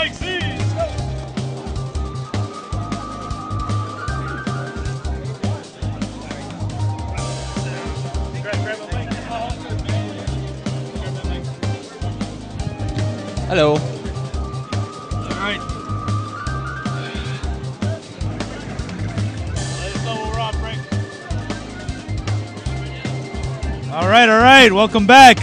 Mike Z. Hello. All right. All right. Welcome back.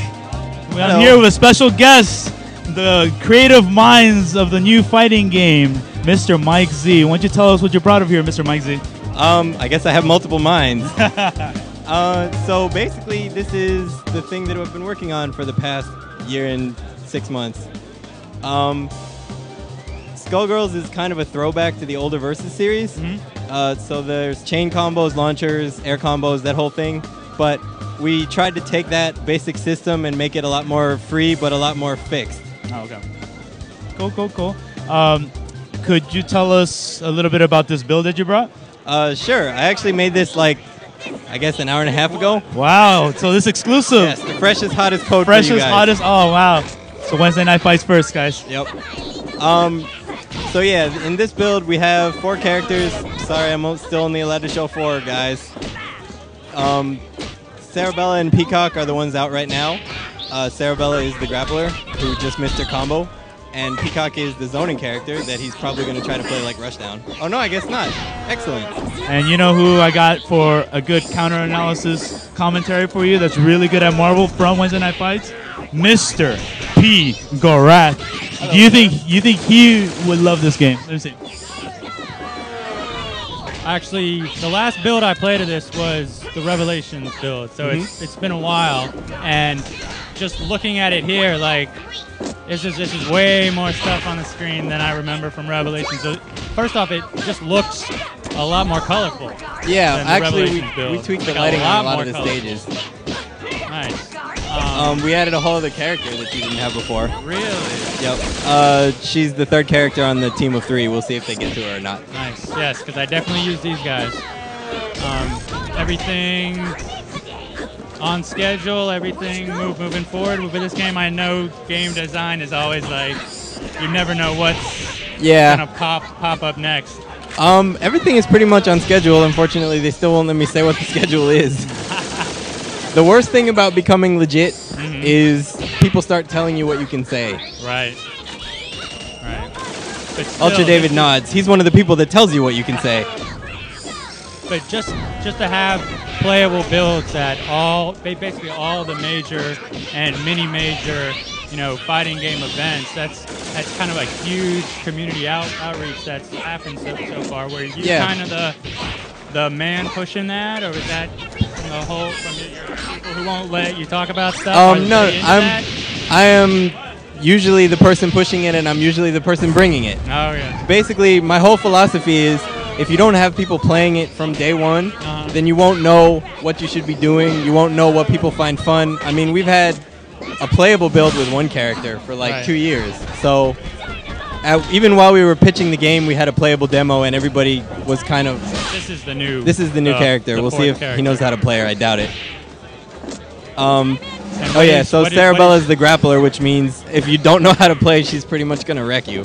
I'm here with a special guest, the creative minds of the new fighting game, Mr. Mike Z. Why don't you tell us what you brought up here, Mr. Mike Z? I guess I have multiple minds. So basically, this is the thing that I've been working on for the past year and 6 months. SkullGirls is kind of a throwback to the older Versus series. So there's chain combos, launchers, air combos, that whole thing. But we tried to take that basic system and make it a lot more free, but a lot more fixed. Oh, okay. Cool. Could you tell us a little bit about this build that you brought? Sure. I actually made this I guess an hour and a half ago. Wow. So this exclusive. Yes, the freshest, hottest code for you guys. Freshest, hottest. Oh, wow. So Wednesday Night Fights first, guys. Yep. So yeah, in this build we have 4 characters. Sorry, I'm still only allowed to show 4, guys. Sarabella and Peacock are the ones out right now. Sarabella is the Grappler, who just missed her combo. And Peacock is the zoning character that he's probably going to try to play like Rushdown. Oh no, I guess not. Excellent. And you know who I got for a good counter-analysis commentary for you that's really good at Marvel from Wednesday Night Fights? Mr. P. Gorath. Hello, Do you think he would love this game? Let me see. Actually, the last build I played of this was the Revelations build, so it's been a while, and just looking at it here, this is way more stuff on the screen than I remember from Revelations. So first off, it just looks a lot more colorful. Yeah, actually, we tweaked the lighting on a lot of the stages. Nice. We added a whole other character that you didn't have before. Really? Yep. She's the 3rd character on the team of 3. We'll see if they get to her or not. Nice. Yes, because I definitely use these guys. Everything on schedule, everything moving forward. With this game, I know game design is always you never know what's gonna pop up next. Everything is pretty much on schedule. Unfortunately, they still won't let me say what the schedule is. The worst thing about becoming legit is people start telling you what you can say. Right. But still, Ultra David nods. He's one of the people that tells you what you can say. But just to have playable builds at basically all the major and mini-major, fighting game events, that's kind of a huge community outreach that's happened so far. Where you kind of the man pushing that, or is that from your people who won't let you talk about stuff? No, I am usually the person pushing it, and I'm usually the person bringing it. Oh yeah. Basically, my whole philosophy is, if you don't have people playing it from day one, then you won't know what you should be doing. You won't know what people find fun. I mean, we've had a playable build with 1 character for 2 years. So even while we were pitching the game, we had a playable demo, and everybody was kind of... This is the new character. We'll see if he knows how to play her. I doubt it. So Sarabella is the Grappler, which means if you don't know how to play, she's pretty much going to wreck you,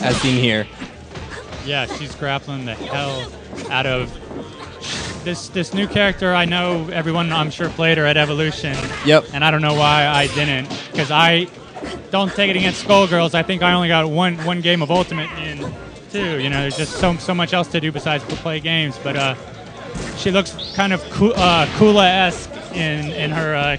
as seen here. Yeah, she's grappling the hell out of this new character. I know everyone, I'm sure, played her at Evolution. Yep. And I don't know why I didn't, because I don't take it against SkullGirls. I think I only got one game of Ultimate in 2. There's just so much else to do besides play games. But she looks kind of Kula-esque in her.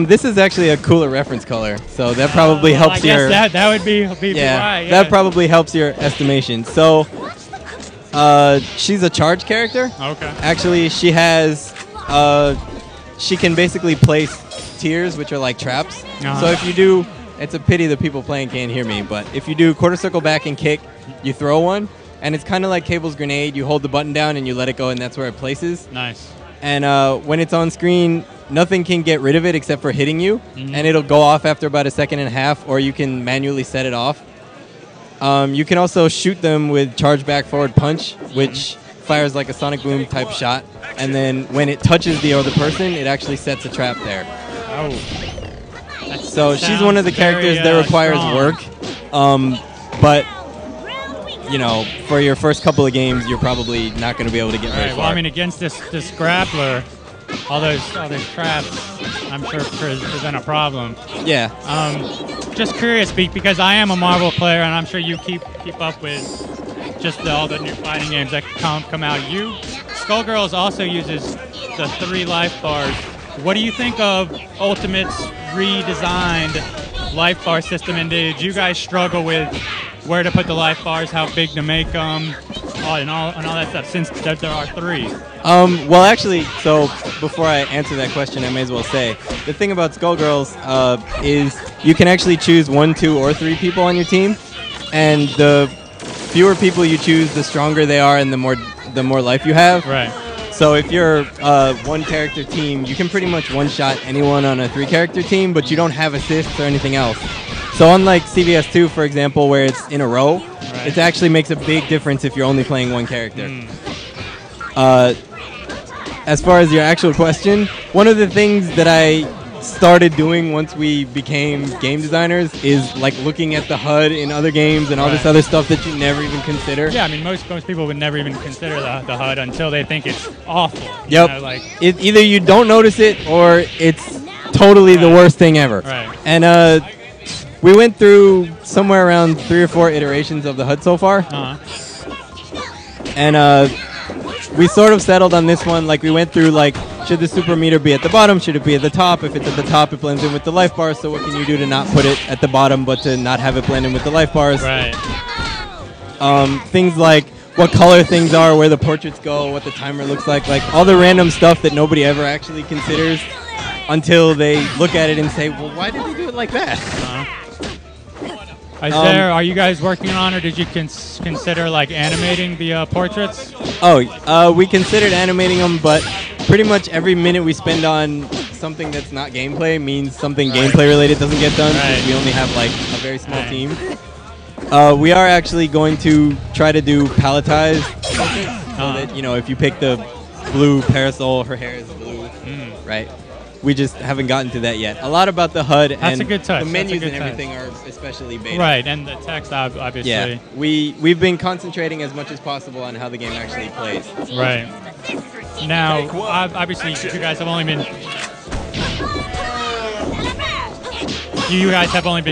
This is actually a cooler reference color, so that probably helps your. I guess that would be why. Yeah. That probably helps your estimation. So, she's a charge character. Okay. Actually, she has. She can basically place tiers, which are like traps. So if you do, it's a pity the people playing can't hear me, but if you do quarter circle back and kick, you throw one, and it's kind of like Cable's grenade. You hold the button down and you let it go, and that's where it places. Nice. And when it's on screen, nothing can get rid of it except for hitting you, and it'll go off after about 1.5 seconds, or you can manually set it off. You can also shoot them with charge back forward punch, which fires like a sonic boom type shot, and then when it touches the other person, it actually sets a trap there. Oh. So she's one of the characters that requires work. but you know, for your first couple of games, you're probably not going to be able to get very far. Well, I mean, against this Grappler, all those traps, I'm sure present a problem. Yeah. Just curious, because I am a Marvel player, and I'm sure you keep up with just all the new fighting games that come out. SkullGirls also uses the 3 life bars. What do you think of Ultimate's redesigned life bar system, and did you guys struggle with where to put the life bars, how big to make them, and all that stuff, since there are 3? Well, actually, so before I answer that question, I may as well say, the thing about SkullGirls is you can actually choose 1, 2, or 3 people on your team, and the fewer people you choose, the stronger they are and the more life you have. Right. So if you're a 1-character team, you can pretty much one-shot anyone on a 3-character team, but you don't have assists or anything else. So unlike CVS2, for example, where it's in a row, it actually makes a big difference if you're only playing 1 character. As far as your actual question, one of the things that I started doing once we became game designers is like looking at the HUD in other games and all this other stuff that you never even consider. Yeah, I mean, most people would never even consider the HUD until they think it's awful. Yep. You know, either you don't notice it or it's totally the worst thing ever. Right. And we went through somewhere around 3 or 4 iterations of the HUD so far. And we sort of settled on this one. Like, we went through, like, should the super meter be at the bottom? Should it be at the top? If it's at the top, it blends in with the life bars. So what can you do to not put it at the bottom, but to not have it blend in with the life bars? Right. Things like what color things are, where the portraits go, what the timer looks like all the random stuff that nobody ever actually considers until they look at it and say, well, why did they do it like that? Are you guys working on, or did you consider like animating the portraits? We considered animating them, but pretty much every minute we spend on something that's not gameplay means something gameplay related doesn't get done. Because we only have like a very small team. We are actually going to try to do palletized portraits, so that, you know, if you pick the blue parasol, her hair is blue, right? We just haven't gotten to that yet. A lot about the HUD and a good touch. The menus and everything are especially beta. Right, and the text, obviously. Yeah, we've been concentrating as much as possible on how the game actually plays. Right. Now, obviously, you guys have only been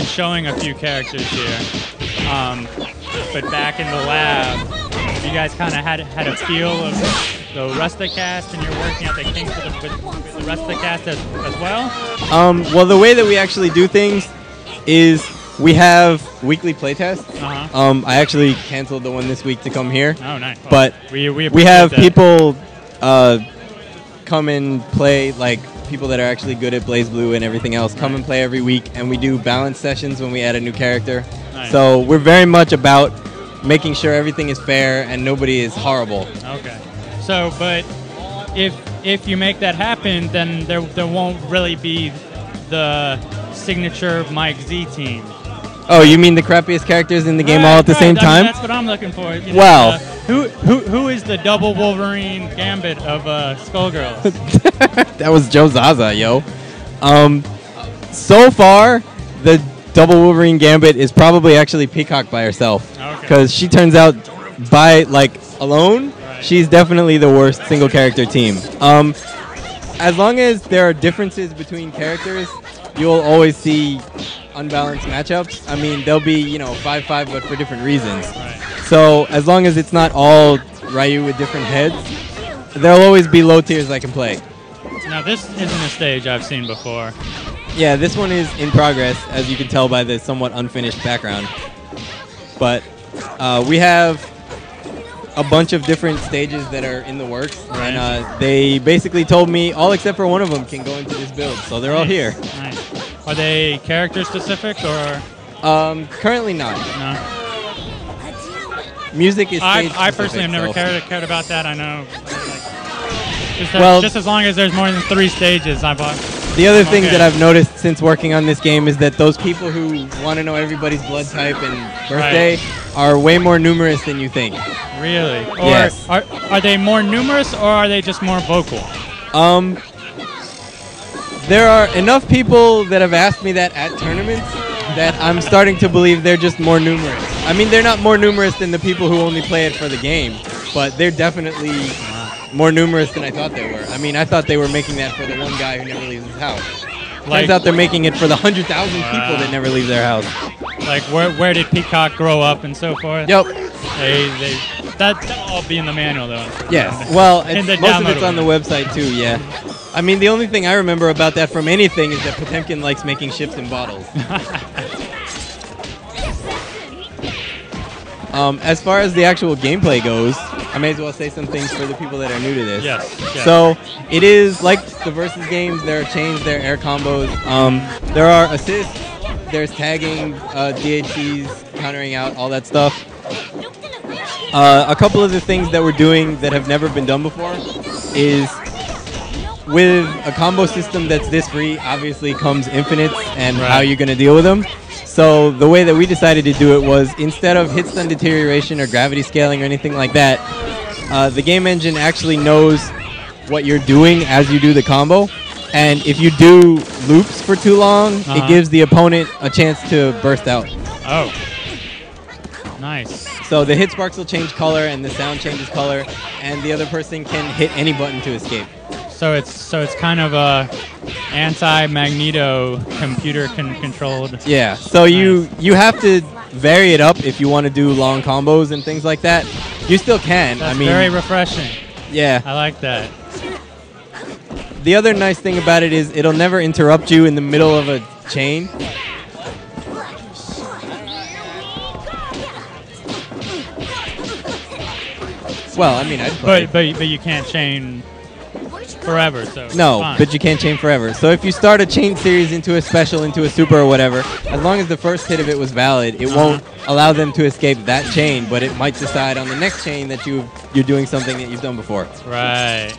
showing a few characters here. But back in the lab, you guys kind of had a feel of the rest of the cast, and you're working out the kinks with the rest of the cast as well? Well, the way that we actually do things is we have weekly playtests. I actually canceled the one this week to come here. Oh, nice. Well, but we have that. people come and play, like people that are actually good at Blaze Blue and everything else, come and play every week, and we do balance sessions when we add a new character. Nice. So we're very much about making sure everything is fair and nobody is horrible. Okay. So, but if you make that happen, then there won't really be the signature Mike Z team. Oh, you mean the crappiest characters in the game all at the same time? That's what I'm looking for. You know, wow. Who is the double Wolverine Gambit of SkullGirls? That was Joe Zaza, yo. So far, the double Wolverine Gambit is probably actually Peacock by herself. Because she turns out alone, she's definitely the worst single character team. As long as there are differences between characters, you'll always see unbalanced matchups. I mean, they'll be, 5-5, but for different reasons. So as long as it's not all Ryu with different heads, there'll always be low tiers I can play. Now, this isn't a stage I've seen before. Yeah, this one is in progress, as you can tell by the somewhat unfinished background. But we have a bunch of different stages that are in the works, and they basically told me all except for one of them can go into this build, so they're all here. Nice. Are they character specific or? Currently not. No. Music is stage I personally have never cared about that. I know. Well, just as long as there's more than 3 stages, I bought. The other thing that I've noticed since working on this game is that those people who want to know everybody's blood type and birthday are way more numerous than you think. Really? Or yes. Are they more numerous, or are they just more vocal? There are enough people that have asked me that at tournaments that I'm starting to believe they're just more numerous. I mean, they're not more numerous than the people who only play it for the game, but they're definitely more numerous than I thought they were. I mean, I thought they were making that for the one guy who never leaves his house. Turns out they're making it for the 100,000 people that never leave their house. Like, where did Peacock grow up and so forth? Yep. That'll all be in the manual, though. Yes. Well, most of it's on the one. website, too, yeah. I mean, the only thing I remember about that from anything is that Potemkin likes making ships in bottles. As far as the actual gameplay goes, I may as well say some things for the people that are new to this. Yes. So it is like the versus games. There are chains, there are air combos. There are assists. There's tagging, DHCs, countering out, all that stuff. A couple of the things that we're doing that have never been done before is with a combo system that's this free, obviously comes infinites and how you're going to deal with them. So the way that we decided to do it was instead of hit stun deterioration or gravity scaling or anything like that, the game engine actually knows what you're doing as you do the combo. And if you do loops for too long, it gives the opponent a chance to burst out. Oh. Nice. So the hit sparks will change color and the sound changes color, and the other person can hit any button to escape. So it's kind of a anti-Magneto computer controlled. Yeah. So you have to vary it up if you want to do long combos and things like that. You still can. That's I mean, very refreshing. Yeah. I like that. The other nice thing about it is it'll never interrupt you in the middle of a chain. Well, I mean, but you can't chain forever. So no, fine. but you can't chain forever. So if you start a chain series into a special, into a super or whatever, as long as the first hit of it was valid, it won't allow them to escape that chain, but it might decide on the next chain that you're doing something that you've done before. Right.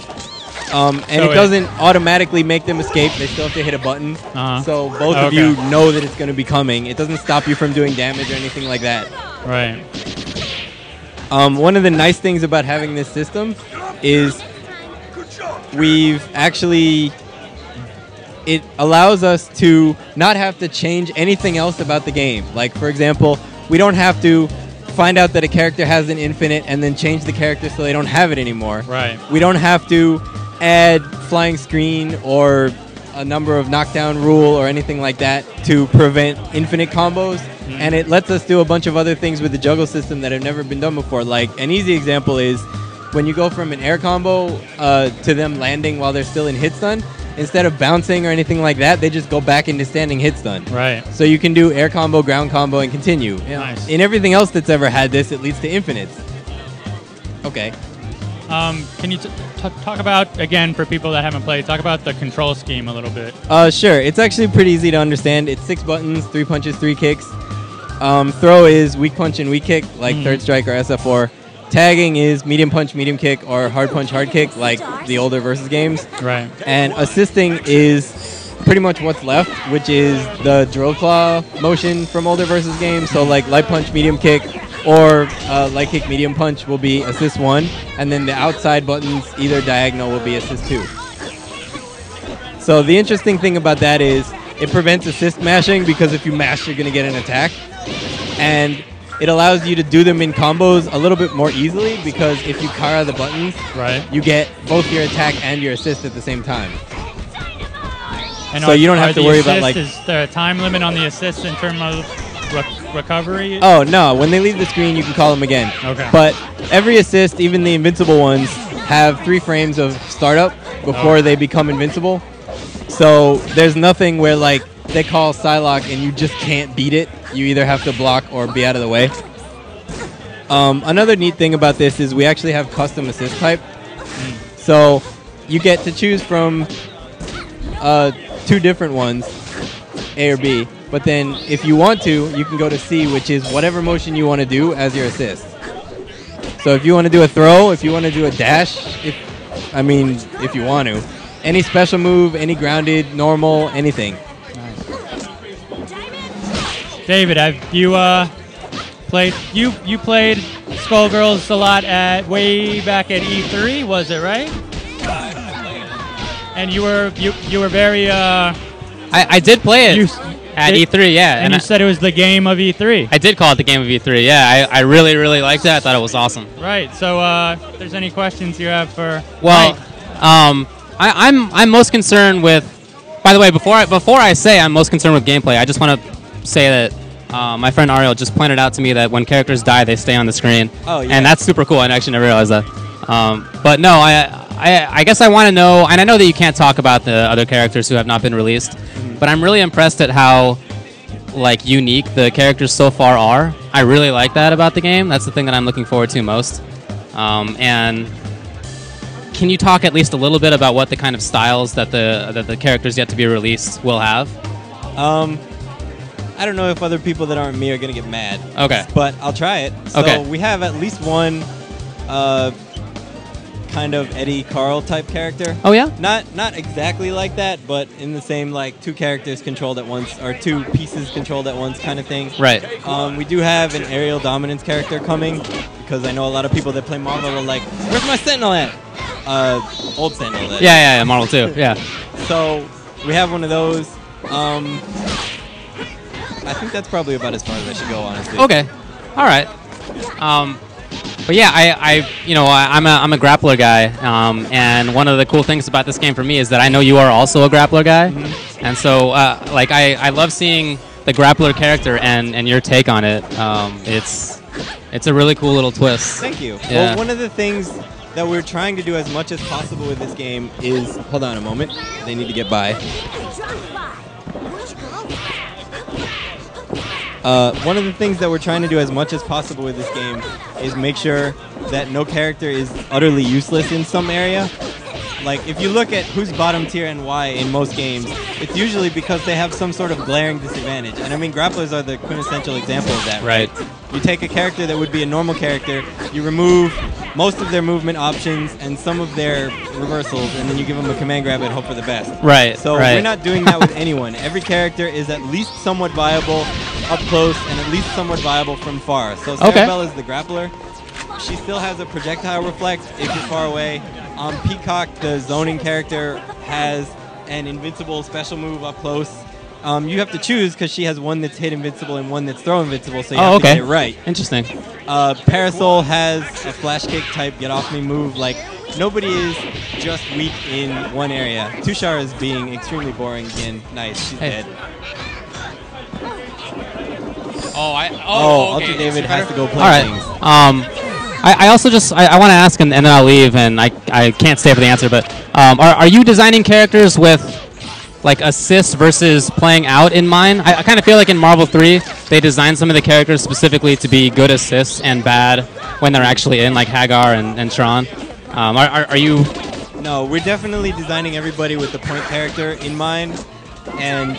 And so it doesn't automatically make them escape. They still have to hit a button. So both of you know that it's going to be coming. It doesn't stop you from doing damage or anything like that. Right. One of the nice things about having this system is we've actually... It allows us to not have to change anything else about the game. Like, for example, we don't have to find out that a character has an infinite and then change the character so they don't have it anymore. Right. We don't have to add flying screen or a number of knockdown rule or anything like that to prevent infinite combos. And it lets us do a bunch of other things with the juggle system that have never been done before. Like, an easy example is when you go from an air combo to them landing while they're still in hit stun, instead of bouncing or anything like that, they just go back into standing hit stun. Right. So you can do air combo, ground combo, and continue. Nice. In everything else that's ever had this, it leads to infinites. Okay. Can you talk about, again, for people that haven't played, talk about the control scheme a little bit? Sure. It's actually pretty easy to understand. It's 6 buttons, 3 punches, 3 kicks. Throw is weak punch and weak kick, like third strike or SF4. Tagging is medium punch, medium kick, or hard punch, hard kick, like the older versus games. Right. And assisting is pretty much what's left, which is the drill claw motion from older versus games. So like light punch, medium kick, or light kick, medium punch will be assist 1, and then the outside buttons, either diagonal, will be assist 2. So the interesting thing about that is it prevents assist mashing, because if you mash, you're going to get an attack. And it allows you to do them in combos a little bit more easily, because if you kara the buttons, you get both your attack and your assist at the same time. And so you don't have to worry about, like... Is there a time limit on the assist in terms of recovery? Oh, no. When they leave the screen, you can call them again. Okay. But every assist, even the invincible ones, have 3 frames of startup before they become invincible. So there's nothing where, like, they call Psylocke and you just can't beat it. You either have to block or be out of the way. Another neat thing about this is we actually have custom assist type. So you get to choose from 2 different ones, A or B. But then if you want to, you can go to C, which is whatever motion you want to do as your assist. So if you want to do a throw, if you want to do a dash, if you want to. Any special move, any grounded, normal, anything. David, have you played? You played SkullGirls a lot at way back at E3, was it right? And you were very. I did play it. At E3, yeah. And you said it was the game of E3. I did call it the game of E3, yeah. I really, really liked it. I thought it was awesome. Right. So if there's any questions you have for Well, Mike. I'm most concerned with. By the way, before I say I'm most concerned with gameplay, I just want to say that my friend Ariel just pointed out to me that when characters die, they stay on the screen. Oh, yeah. And that's super cool. I actually never realized that. But no, I guess I want to know, and I know that you can't talk about the other characters who have not been released, but I'm really impressed at how like unique the characters so far are. I really like that about the game. That's the thing that I'm looking forward to most. And can you talk at least a little bit about what the kind of styles that the characters yet to be released will have? I don't know if other people that aren't me are going to get mad. Okay. But I'll try it. So Okay. we have at least one kind of Eddie Carl type character. Oh, yeah? Not exactly like that, but in the same, like, two characters controlled at once, or two pieces controlled at once kind of thing. Right. We do have an aerial dominance character coming, because I know a lot of people that play Marvel are like, where's my Sentinel at? Old Sentinel. Yeah, Marvel 2, yeah. So we have one of those. I think that's probably about as far as I should go, honestly. Okay. All right. But yeah, I'm a grappler guy, and one of the cool things about this game for me is that I know you are also a grappler guy, and so like I love seeing the grappler character and your take on it. It's a really cool little twist. Thank you. Yeah. Well, one of the things that we're trying to do as much as possible with this game is, hold on a moment, they need to get by. One of the things that we're trying to do as much as possible with this game is make sure that no character is utterly useless in some area. Like, if you look at who's bottom tier and why in most games, it's usually because they have some sort of glaring disadvantage. And I mean, grapplers are the quintessential example of that, right? You take a character that would be a normal character, you remove most of their movement options and some of their reversals, and then you give them a command grab and hope for the best. Right. So we're not doing that with anyone. Every character is at least somewhat viable up close and at least somewhat viable from far. So Cerebell is the grappler. She still has a projectile reflect if you're far away. Peacock, the zoning character, has an invincible special move up close. You have to choose because she has one that's hit invincible and one that's throw invincible, so you have to get it right. Interesting. Parasol has a flash kick type get off me move. Like, nobody is just weak in one area. Tushar is being extremely boring again. Nice, she's dead. Okay. Ultra David has to go play things. I also just I want to ask, and then I'll leave, and I can't stay for the answer, but are you designing characters with like assists versus playing out in mind? I kind of feel like in Marvel 3 they designed some of the characters specifically to be good assists and bad when they're actually in, like Hagar and Tron. Are you? No, we're definitely designing everybody with the point character in mind, and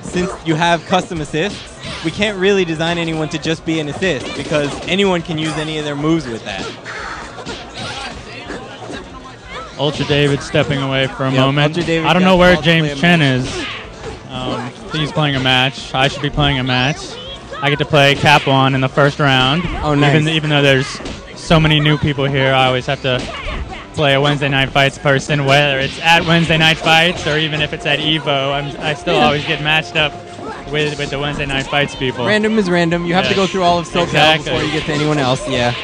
since you have custom assists, we can't really design anyone to just be an assist because anyone can use any of their moves with that. Ultra David stepping away for a moment. Ultra I don't know where James Chen is. He's playing a match. I should be playing a match. I get to play Capon in the first round. Oh, nice. Even though there's so many new people here, I always have to play a Wednesday Night Fights person, whether it's at Wednesday Night Fights or even if it's at EVO. I still always get matched up with the Wednesday Night Fights people. Random is random. You have to go through all of SoCal before you get to anyone else. Yeah.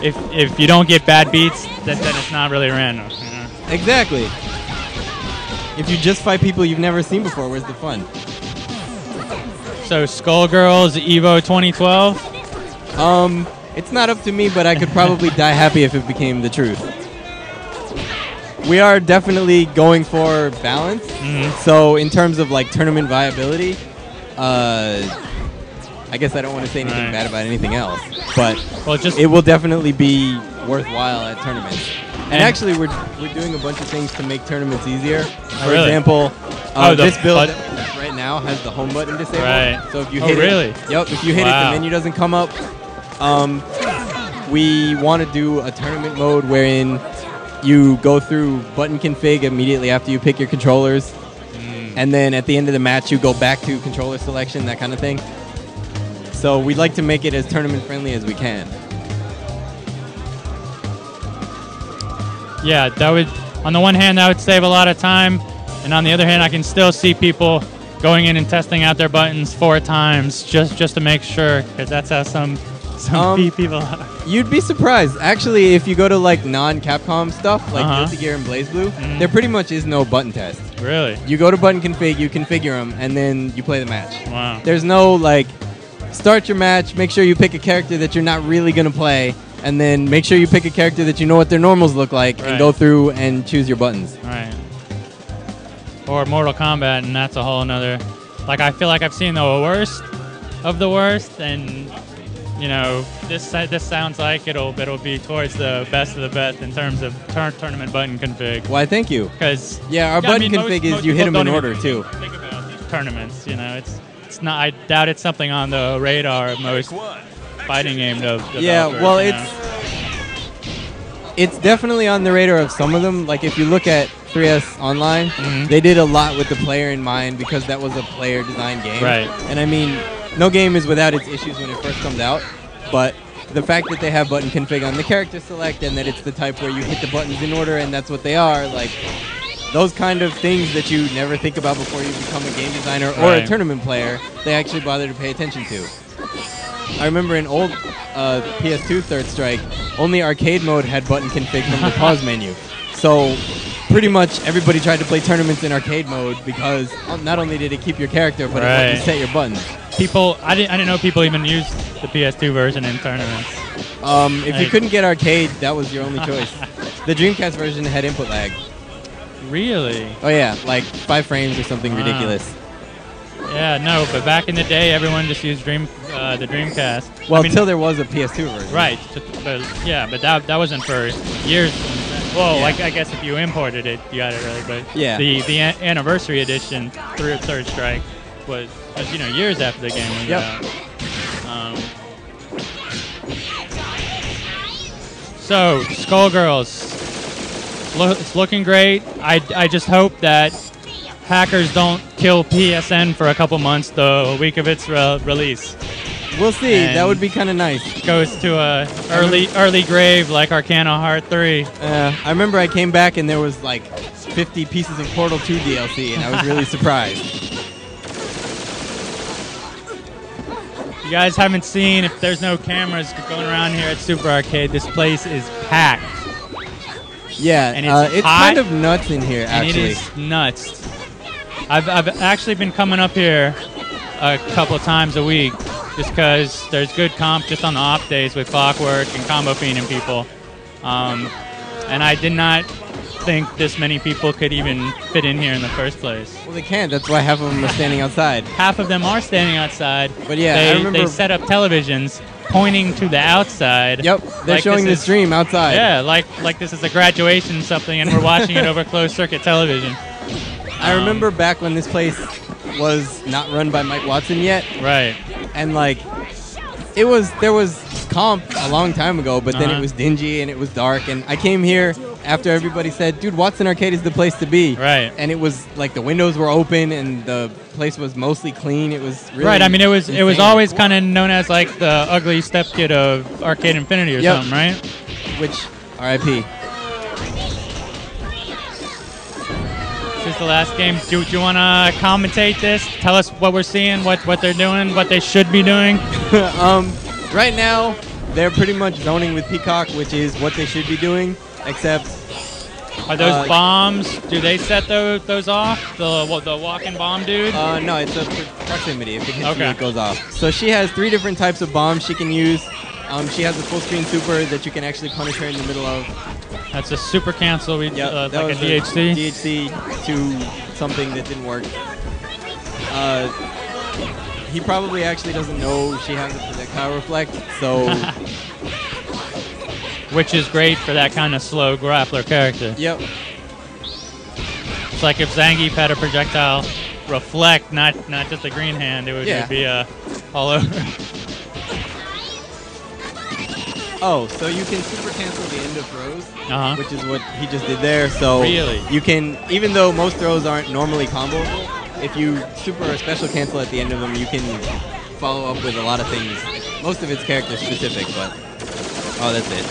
If you don't get bad beats, then it's not really random. You know? Exactly. If you just fight people you've never seen before, where's the fun? So SkullGirls EVO 2012. It's not up to me, but I could probably die happy if it became the truth. We are definitely going for balance. So in terms of like tournament viability, I guess I don't want to say anything bad about anything else, but it will definitely be worthwhile at tournaments. And actually, we're doing a bunch of things to make tournaments easier. For example, this build right now has the home button disabled. Right. So if you hit it, if you hit it, the menu doesn't come up. We want to do a tournament mode wherein you go through button config immediately after you pick your controllers, and then at the end of the match, you go back to controller selection, that kind of thing. So we'd like to make it as tournament friendly as we can. Yeah, that would, on the one hand, that would save a lot of time, and on the other hand, I can still see people going in and testing out their buttons 4 times just to make sure, because that's how some people are. You'd be surprised. Actually, if you go to like non-Capcom stuff, like Guilty Gear and BlazBlue, there pretty much is no button test. Really? You go to button config, you configure them, and then you play the match. Wow. There's no like, start your match, make sure you pick a character that you're not really going to play, and then make sure you pick a character that you know what their normals look like, and go through and choose your buttons. Right. Or Mortal Kombat, and that's a whole nother. Like, I feel like I've seen the worst of the worst, and you know, this sounds like it'll be towards the best of the best in terms of tournament button config. Why, thank you. Because our button config is you hit them in order too. Think about these tournaments, you know, it's not. I doubt it's something on the radar of most fighting game developers. Yeah, well, it's definitely on the radar of some of them. Like if you look at 3S Online, they did a lot with the player in mind because that was a player-designed game. Right. And I mean, no game is without its issues when it first comes out, but the fact that they have button config on the character select and that it's the type where you hit the buttons in order and that's what they are, like those kind of things that you never think about before you become a game designer or a tournament player, they actually bother to pay attention to. I remember in old PS2 Third Strike, only arcade mode had button config from the pause menu. So pretty much everybody tried to play tournaments in arcade mode because not only did it keep your character, but it let you set your buttons. I didn't know people even used the PS2 version in tournaments. If you couldn't get arcade, that was your only choice. The Dreamcast version had input lag. Really? Oh yeah, like 5 frames or something ridiculous. Yeah, no, but back in the day, everyone just used the Dreamcast. Well, until there was a PS2 version. Right, but that wasn't for years. Well, like I guess if you imported it, you got it early. But the anniversary edition through Third Strike was years after the game was out. So SkullGirls, it's looking great. I just hope that hackers don't kill PSN for a couple months the week of its release. We'll see. And that would be kind of nice. Goes to a early grave like Arcana Heart 3. I remember I came back and there was like 50 pieces of Portal 2 DLC, and I was really surprised. You guys haven't seen, if there's no cameras going around here at Super Arcade, this place is packed. Yeah, and it's kind of nuts in here, actually. And it is nuts. I've actually been coming up here a couple of times a week just because there's good comp just on the off days with Clockwork and Combo Fiend and people. And I did not think this many people could even fit in here in the first place. Well, they can't. That's why half of them are standing outside. Half of them are standing outside. But yeah, I remember they set up televisions pointing to the outside. Yep, they're like showing the stream outside. Yeah, like this is a graduation something, and we're watching it over closed circuit television. I remember back when this place was not run by Mike Watson yet. Right. And like, there was comp a long time ago, but then it was dingy and it was dark. And I came here after everybody said, "Dude, Watson Arcade is the place to be." Right. And it was like the windows were open and the place was mostly clean. It was really right. I mean, it was insane. always kind of known as like the ugly stepkid of Arcade Infinity or something, right? Which R.I.P. This is the last game. Do you want to commentate this? Tell us what we're seeing, what they're doing, what they should be doing. Right now, they're pretty much zoning with Peacock, which is what they should be doing, except... Are those bombs? Do they set those off? The walking bomb dude? No, it's a proximity. If it hits you, it goes off. So she has 3 different types of bombs she can use. She has a full-screen super that you can actually punish her in the middle of. That's a super cancel. Like a DHC? DHC to something that didn't work. He probably actually doesn't know she has a projectile reflect, so... Which is great for that kind of slow grappler character. Yep. It's like if Zangief had a projectile reflect, not just a green hand, it would be all over. Oh, so you can super cancel the end of throws, which is what he just did there. So really? You can, even though most throws aren't normally comboable, if you super or special cancel at the end of them, you can follow up with a lot of things. Most of it's character specific, but that's it.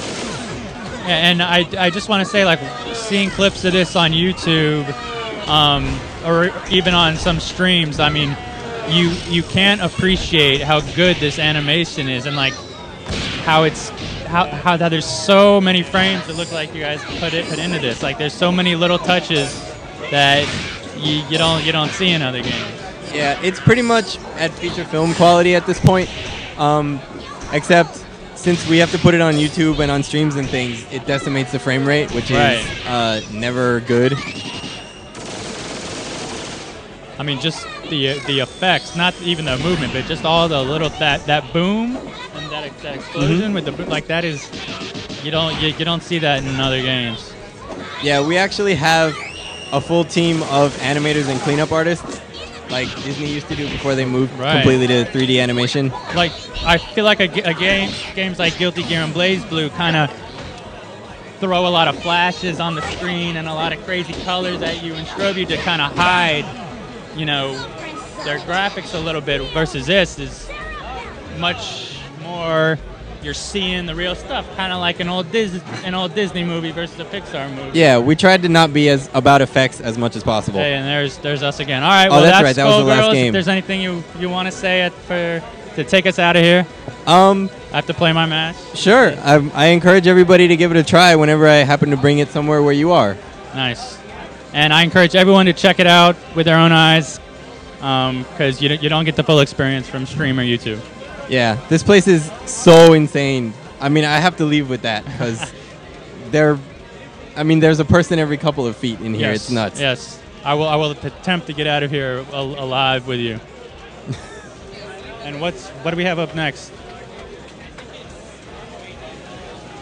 Yeah, and I just want to say, like, seeing clips of this on YouTube, or even on some streams, I mean, you can't appreciate how good this animation is, and like how it's how there's so many frames that look like you guys put into this. Like there's so many little touches that you don't see in other games. Yeah, it's pretty much at feature film quality at this point, except since we have to put it on YouTube and on streams and things, it decimates the frame rate, which is never good. I mean, just the effects, not even the movement, but just all the little that boom and that explosion with the like that is you don't see that in other games. Yeah, we actually have a full team of animators and cleanup artists, like Disney used to do before they moved completely to 3D animation. Like I feel like games like Guilty Gear and BlazBlue kind of throw a lot of flashes on the screen and a lot of crazy colors at you and strobe you to kind of hide, you know, their graphics a little bit. Versus this is much more. You're seeing the real stuff, kind of like an old Disney movie versus a Pixar movie. Yeah, we tried to not be as about effects as much as possible. Hey, and there's us again. All right, well that's right. That was the last SkullGirls. game. If there's anything you want to say to take us out of here, I have to play my match. Sure. I encourage everybody to give it a try whenever I happen to bring it somewhere where you are. Nice. And I encourage everyone to check it out with their own eyes, because you don't get the full experience from stream or YouTube. Yeah, this place is so insane. I mean, I have to leave with that because there's a person every couple of feet in here. Yes, it's nuts. Yes, I will attempt to get out of here alive with you. And what do we have up next?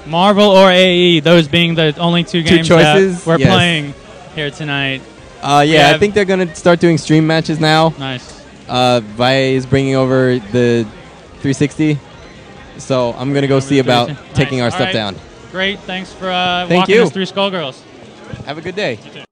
Marvel or AE? Those being the only two games choices, that we're playing here tonight. Yeah, I think they're gonna start doing stream matches now. Nice. Vi is bringing over the 360, so I'm gonna go see about taking our stuff down. Great, thanks for walking you. us through SkullGirls. Have a good day. You too.